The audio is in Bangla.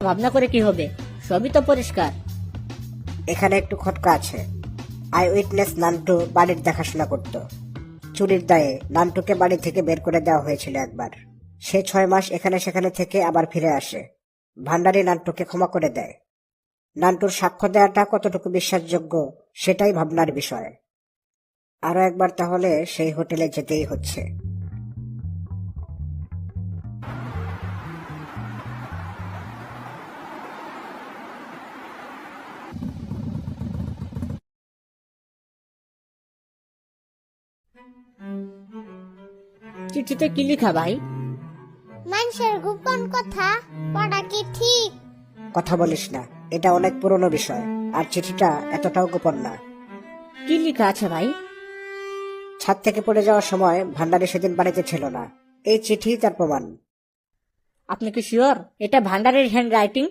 ভাবনা করে কি হবে, সবই তো পরিষ্কার। এখানে একটু খটকা আছে। আই উইটনেস নান্টু বাড়ির দেখাশোনা করত। চুরির দায়ে নান্টুকে বাড়ি থেকে বের করে দেওয়া হয়েছিল একবার। সে 6 মাস এখানে সেখানে থেকে আবার ফিরে আসে। ভান্ডারি নান্টুকে ক্ষমা করে দেয়। নান্টুর সাক্ষ্য দেওয়াটা কতটুকু বিশ্বাসযোগ্য সেটাই ভাবনার বিষয়। আরো একবার তাহলে সেই হোটেলে যেতেই হচ্ছে। চিঠিতে কি লিখা ভাই? মানুষের গোপন কথা পড়া কি ঠিক? কথা বলিস না, এটা অনেক পুরনো বিষয়। আর চিঠিটা এতটাও গোপন না। কি লিখা আছে ভাই? ছাদ থেকে পড়ে যাওয়ার সময় ভান্ডারি সেদিন বাড়িতে ছিল না। এই চিঠি তার প্রমাণ। আপনি কি শিওর এটা ভান্ডারের হ্যান্ড রাইটিং?